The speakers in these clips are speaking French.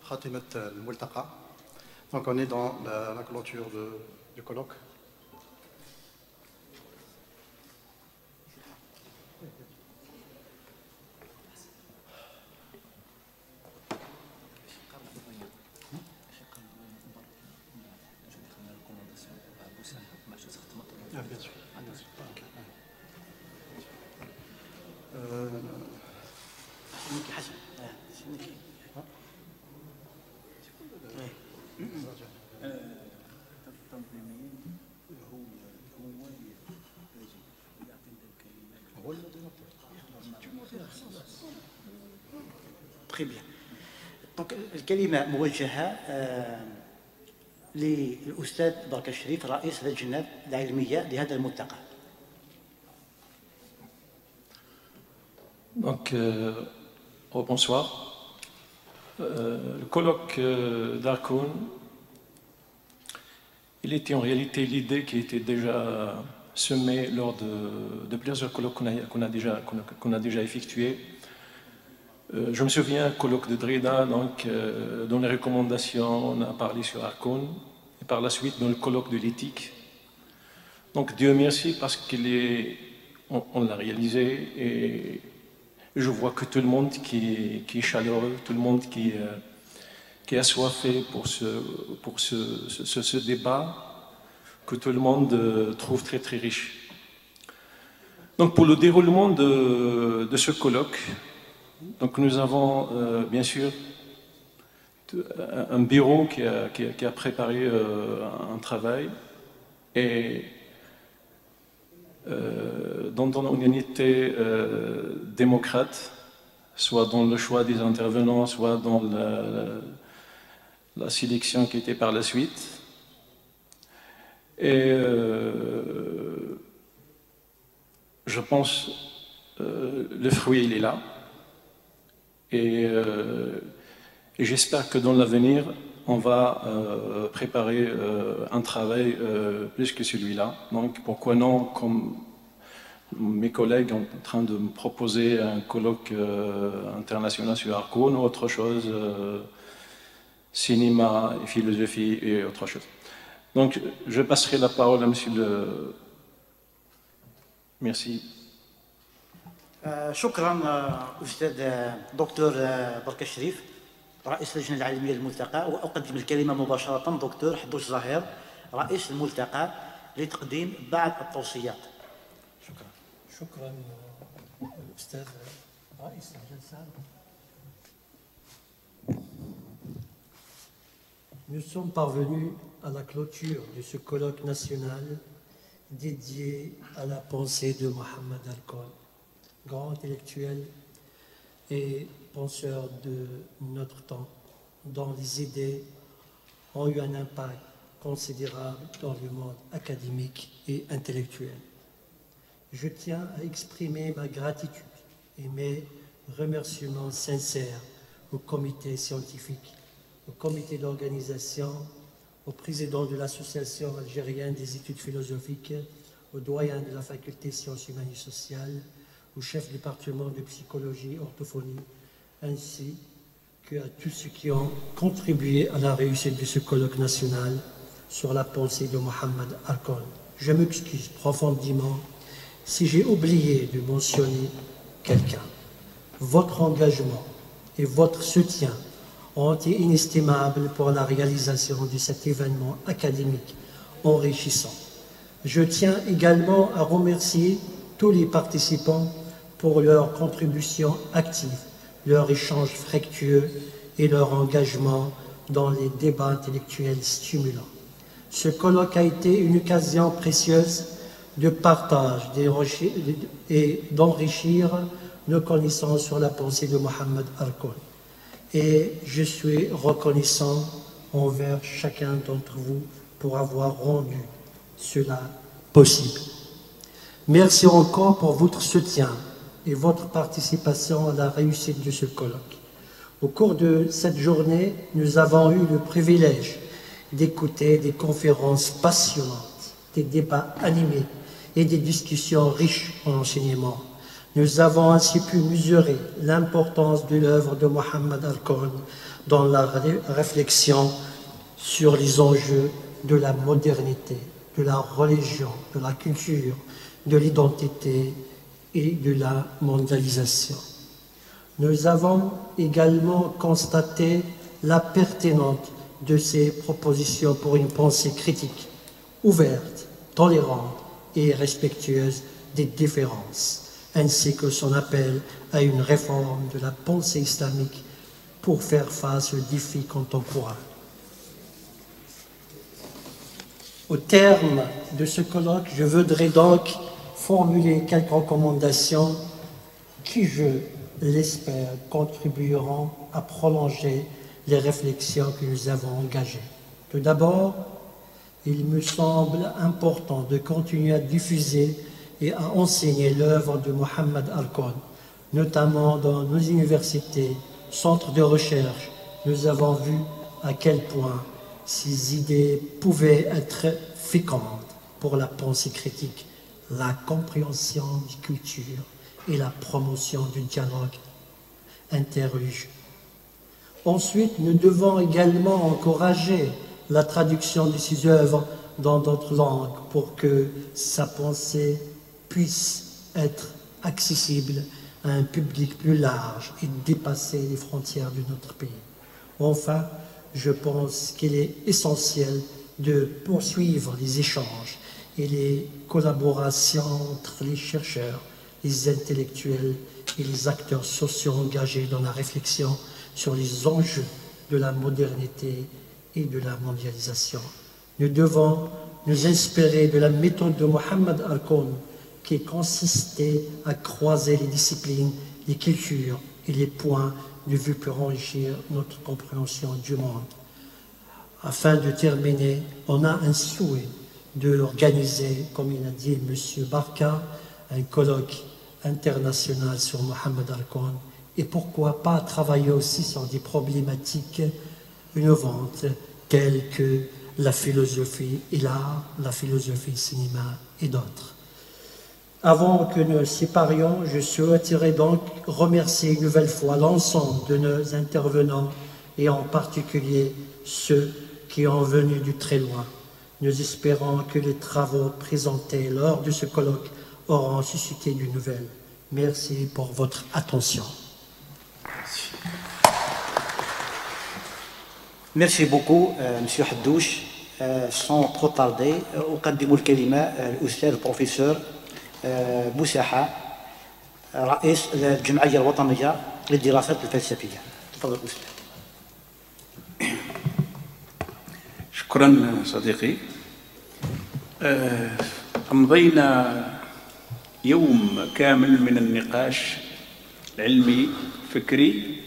Khatimat al-Multaqa. Donc on est dans la clôture du colloque. Bien sûr. Très bien. Donc الكلمة موجهة للأستاذ بركة الشريف رئيس اللجنة العلمية لهذا الملتقى. Donc, bonsoir. Le colloque d'Arkoun, il était en réalité l'idée qui était déjà semée lors de plusieurs colloques qu'on a déjà effectués. Je me souviens, colloque de Drida, donc, dans les recommandations, on a parlé sur Arkoun, et par la suite dans le colloque de l'éthique. Donc Dieu merci parce qu'on l'a réalisé et je vois que tout le monde qui est chaleureux, tout le monde qui est assoiffé pour ce débat, que tout le monde trouve très très riche. Donc pour le déroulement de ce colloque, donc nous avons bien sûr un bureau qui a préparé un travail et dont on était démocrate, soit dans le choix des intervenants, soit dans la sélection qui était par la suite. Et je pense le fruit il est là. Et j'espère que dans l'avenir, on va préparer un travail plus que celui-là. Donc pourquoi non, comme mes collègues sont en train de me proposer un colloque international sur Arkoun ou autre chose, cinéma, et philosophie et autre chose. Donc je passerai la parole à monsieur le... Merci. شكرا أستاذ دكتور بركة الشريف رئيس اللجنة العلمية للملتقى، وأقدم الكلمة مباشرة دكتور حدوش ظاهر رئيس الملتقى لتقديم بعض التوصيات. شكرا. شكرا أستاذ رئيس الجلسة. Nous sommes parvenus à la clôture de ce colloque national dédié à la pensée de Mohammed Arkoun, grand intellectuel et penseur de notre temps, dont les idées ont eu un impact considérable dans le monde académique et intellectuel. Je tiens à exprimer ma gratitude et mes remerciements sincères au comité scientifique, au comité d'organisation, au président de l'Association algérienne des études philosophiques, au doyen de la faculté sciences humaines et sociales, au chef du département de psychologie et orthophonie, ainsi qu'à tous ceux qui ont contribué à la réussite de ce colloque national sur la pensée de Mohammed Arkoun. Je m'excuse profondément si j'ai oublié de mentionner quelqu'un. Votre engagement et votre soutien ont été inestimables pour la réalisation de cet événement académique enrichissant. Je tiens également à remercier tous les participants pour leur contribution active, leur échange fructueux et leur engagement dans les débats intellectuels stimulants. Ce colloque a été une occasion précieuse de partage et d'enrichir nos connaissances sur la pensée de Mohammed Arkoun. Et je suis reconnaissant envers chacun d'entre vous pour avoir rendu cela possible. Merci encore pour votre soutien et votre participation à la réussite de ce colloque. Au cours de cette journée, nous avons eu le privilège d'écouter des conférences passionnantes, des débats animés et des discussions riches en enseignements. Nous avons ainsi pu mesurer l'importance de l'œuvre de Mohammed Arkoun dans la réflexion sur les enjeux de la modernité, de la religion, de la culture, de l'identité et de la mondialisation. Nous avons également constaté la pertinence de ces propositions pour une pensée critique, ouverte, tolérante et respectueuse des différences, ainsi que son appel à une réforme de la pensée islamique pour faire face aux défis contemporains. Au terme de ce colloque, je voudrais donc formuler quelques recommandations qui, je l'espère, contribueront à prolonger les réflexions que nous avons engagées. Tout d'abord, il me semble important de continuer à diffuser et à enseigner l'œuvre de Mohammed Al-Koun, notamment dans nos universités, centres de recherche. Nous avons vu à quel point ces idées pouvaient être fécondes pour la pensée critique, la compréhension des cultures et la promotion du dialogue interreligieux. Ensuite, nous devons également encourager la traduction de ces œuvres dans d'autres langues pour que sa pensée puisse être accessible à un public plus large et dépasser les frontières de notre pays. Enfin, je pense qu'il est essentiel de poursuivre les échanges et les collaborations entre les chercheurs, les intellectuels et les acteurs sociaux engagés dans la réflexion sur les enjeux de la modernité et de la mondialisation. Nous devons nous inspirer de la méthode de Mohammed Al-Koun qui consistait à croiser les disciplines, les cultures et les points de vue pour enrichir notre compréhension du monde. Afin de terminer, on a un souhait d'organiser, comme il a dit M. Barka, un colloque international sur Mohammed Al-Koun et pourquoi pas travailler aussi sur des problématiques innovantes telles que la philosophie et l'art, la philosophie, le cinéma et d'autres. Avant que nous séparions, je souhaiterais donc remercier une nouvelle fois l'ensemble de nos intervenants et en particulier ceux qui ont venu du très loin. Nous espérons que les travaux présentés lors de ce colloque auront suscité de nouvelles. Merci pour votre attention. Merci beaucoup, Monsieur Haddouche. Sans trop tarder, أقدم الكلمة الأستاذ البروفيسور بوساحة رئيس الجمعية الوطنية للدراسات الفلسفية. تفضل أستاذ. شكرا صديقي. أمضينا يوم كامل من النقاش العلمي الفكري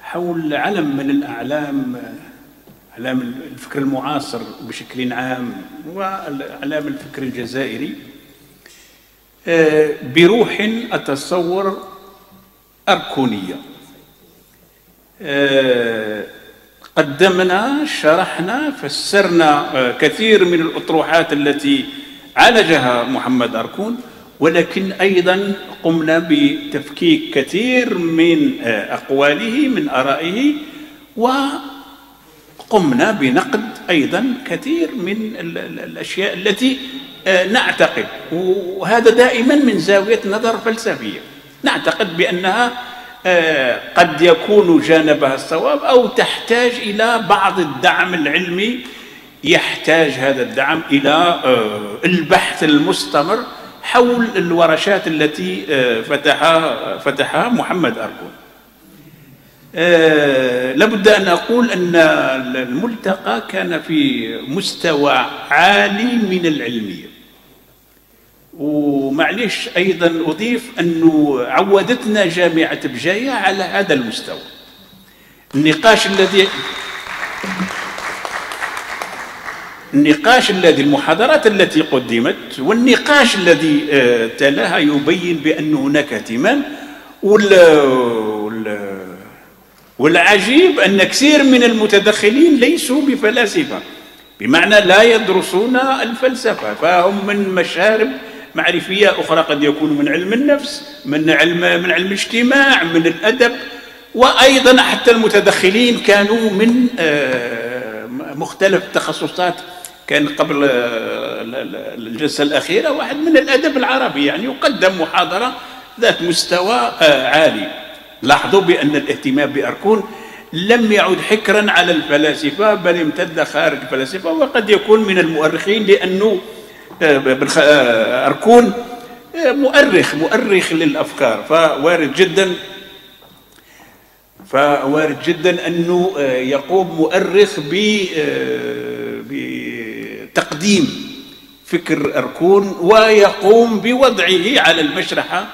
حول علم من الأعلام، أعلام الفكر المعاصر بشكل عام وأعلام الفكر الجزائري بروح أتصور أركونية. قدمنا، شرحنا، فسرنا كثير من الأطروحات التي عالجها محمد أركون، ولكن أيضا قمنا بتفكيك كثير من أقواله، من آرائه، وقمنا بنقد أيضا كثير من الأشياء التي نعتقد، وهذا دائما من زاوية نظر فلسفية، نعتقد بأنها قد يكون جانبها الصواب أو تحتاج إلى بعض الدعم العلمي، يحتاج هذا الدعم إلى البحث المستمر حول الورشات التي فتحها محمد أركون. لابد أن أقول أن الملتقى كان في مستوى عالي من العلمية، ومعليش أيضا أضيف أنه عودتنا جامعة بجاية على هذا المستوى. المحاضرات التي قدمت والنقاش الذي تلاها يبين بأن هناك اهتمام، والعجيب أن كثير من المتدخلين ليسوا بفلاسفة، بمعنى لا يدرسون الفلسفة، فهم من مشارب معرفية أخرى، قد يكون من علم النفس، من علم الاجتماع، من الأدب، وأيضا حتى المتدخلين كانوا من مختلف التخصصات. كان قبل الجلسة الأخيرة واحد من الأدب العربي يعني يقدم محاضرة ذات مستوى عالي. لاحظوا بأن الاهتمام بأركون لم يعد حكرا على الفلاسفة، بل امتد خارج الفلاسفة، وقد يكون من المؤرخين، لأنه أركون مؤرخ للأفكار، فوارد جدا أنه يقوم مؤرخ بتقديم فكر أركون ويقوم بوضعه على المشرحة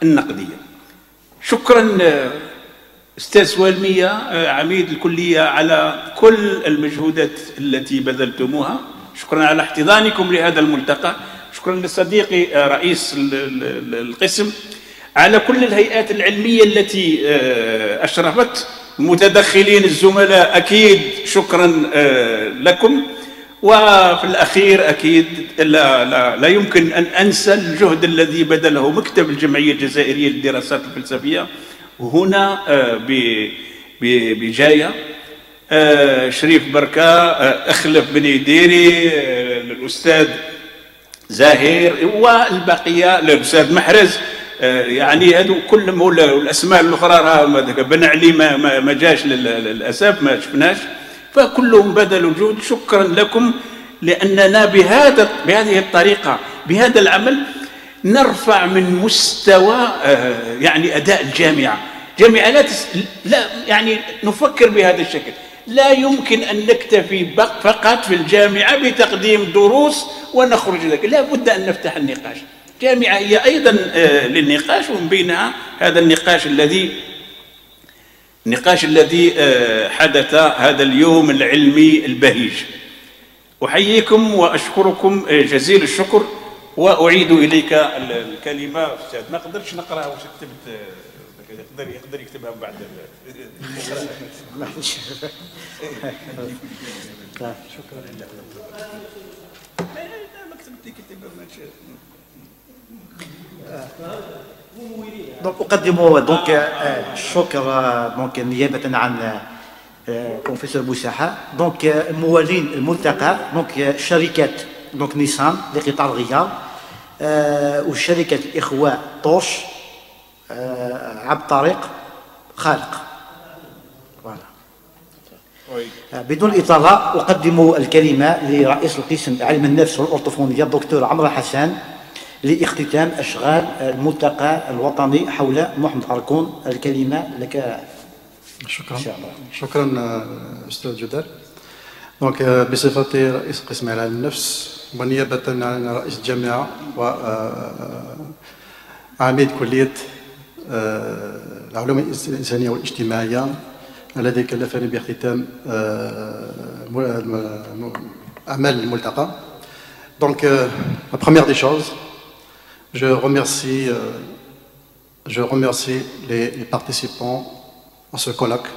النقدية. شكرا أستاذ سوالمية عميد الكلية على كل المجهودات التي بذلتموها. شكرا على احتضانكم لهذا الملتقى. شكرا لصديقي رئيس القسم على كل الهيئات العلمية التي أشرفت. المتدخلين الزملاء أكيد شكرا لكم. وفي الأخير أكيد لا يمكن أن أنسى الجهد الذي بذله مكتب الجمعية الجزائرية للدراسات الفلسفية هنا بجاية، شريف بركة، أخلف بن ديري، الأستاذ زاهر والبقية، الأستاذ محرز، يعني هذو كلهم، والأسماء الأخرى بن علي ما جاش للأسف، ما شفناش، فكلهم بذلوا جهد. شكرا لكم، لأننا بهذه الطريقة بهذا العمل نرفع من مستوى يعني أداء الجامعة. لا يعني نفكر بهذا الشكل، لا يمكن أن نكتفي فقط في الجامعة بتقديم دروس ونخرج لك، لا بد أن نفتح النقاش. الجامعة هي أيضا للنقاش، ومن بينها هذا النقاش الذي حدث هذا اليوم العلمي البهيج. أحييكم وأشكركم جزيل الشكر، وأعيد إليك الكلمة أستاذ. ما قدرتش نقراها واش كتبت، يقدر يكتبها بعد. شكرا لك. ما كتبت كتبها دونك أقدم الشكر نيابة عن بروفيسور بوساحة. موالين الملتقى شركة نيسان لقطار غيار، وشركة الإخوة طوش عبد طارق خالق. بدون إطالة أقدم الكلمة لرئيس القسم علم النفس والأورتوفونية الدكتور عمرو حسن لاختتام أشغال الملتقى الوطني حول محمد أركون. الكلمة لك. شكرا أستاذ جدار. بصفتي رئيس قسم علم النفس ونيابة عن رئيس الجامعة وعميد كلية العلوم الإنسانية والاجتماعية الذي كلفني باختتام أعمال الملتقى. La première des choses, je remercie les participants à ce colloque.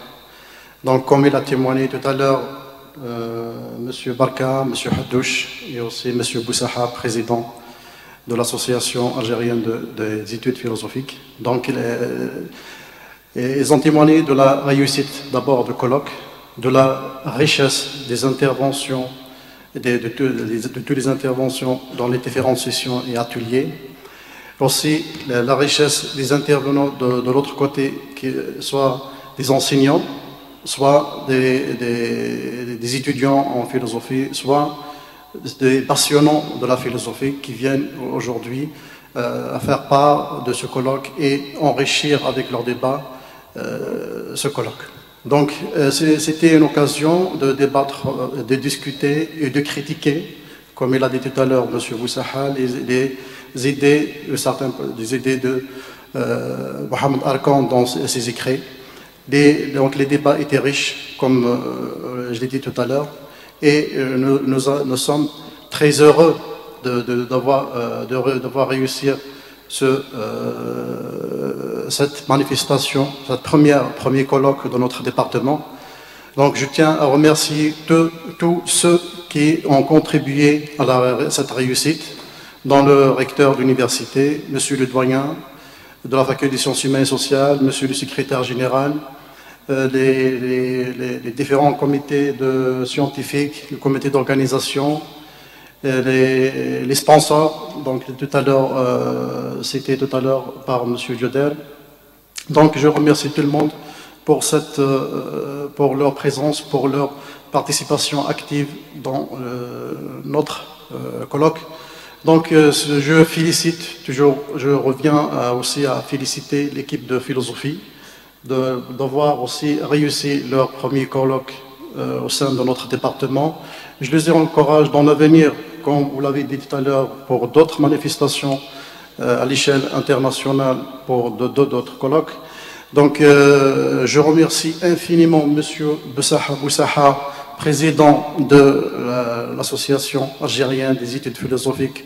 Comme il a témoigné tout à l'heure, M. Barka, M. Haddouch et aussi M. Boussaha, président de l'Association algérienne des études philosophiques. Ils ont témoigné de la réussite d'abord du colloque, de la richesse des interventions, de toutes les interventions dans les différentes sessions et ateliers. Aussi la richesse des intervenants de l'autre côté, soit des enseignants, soit des étudiants en philosophie, soit des passionnants de la philosophie qui viennent aujourd'hui à faire part de ce colloque et enrichir avec leur débat ce colloque. C'était une occasion de débattre, de discuter et de critiquer, comme il a dit tout à l'heure M. Boussaha, les idées de Mohamed Arkan dans ses écrits. Les débats étaient riches, comme je l'ai dit tout à l'heure, et nous sommes très heureux d'avoir réussi cette manifestation, cette premier colloque de notre département. Je tiens à remercier tous ceux qui ont contribué à cette réussite, dont le recteur de l'université, M. le doyen de la faculté des sciences humaines et sociales, M. le secrétaire général, les différents comités scientifiques, le comité d'organisation, les sponsors, donc tout à l'heure, cité tout à l'heure par M. Dioder. Donc je remercie tout le monde pour leur présence, pour leur participation active dans notre colloque. Donc je félicite toujours, je reviens aussi à féliciter l'équipe de philosophie d'avoir aussi réussi leur premier colloque au sein de notre département. Je les encourage dans l'avenir, comme vous l'avez dit tout à l'heure, pour d'autres manifestations à l'échelle internationale, pour d'autres colloques. Donc je remercie infiniment M. Boussaha, président de l'association algérienne des études philosophiques,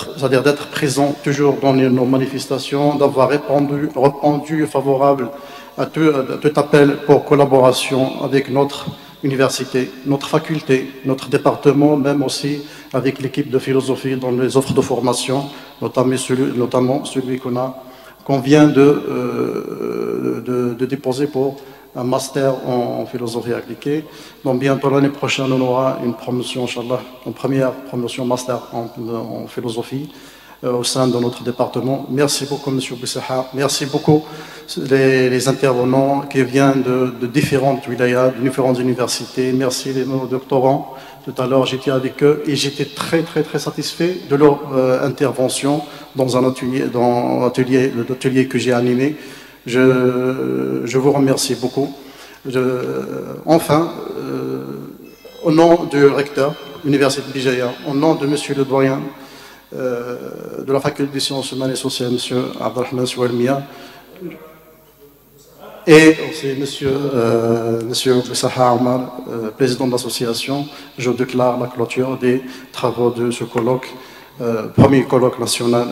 d'être présent toujours dans nos manifestations, d'avoir répondu favorable à tout appel pour collaboration avec notre université, notre faculté, notre département, même aussi avec l'équipe de philosophie dans les offres de formation, notamment celui qu'on vient de déposer pour un master en philosophie appliquée. Donc bientôt l'année prochaine, on aura une promotion, Inch'Allah, une première promotion master en philosophie au sein de notre département. Merci beaucoup, M. Boussaha. Merci beaucoup les intervenants qui viennent de différentes wilayas, de différentes universités. Merci les doctorants. Tout à l'heure, j'étais avec eux et j'étais très satisfait de leur intervention dans l'atelier que j'ai animé. Je vous remercie beaucoup. Enfin, au nom du recteur de l'Université de Bijaya, au nom de Monsieur le doyen de la faculté des sciences humaines et sociales, M. Abdelrahman Souelmia, et aussi Monsieur Boussaha Omar, président de l'association, je déclare la clôture des travaux de ce colloque, premier colloque national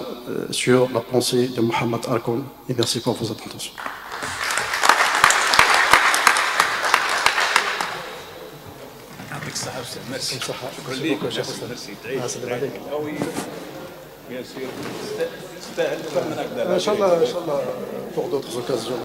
sur la pensée de Mohamed Harkoun. Et merci pour votre attention. Merci. Inch'Allah, pour d'autres occasions.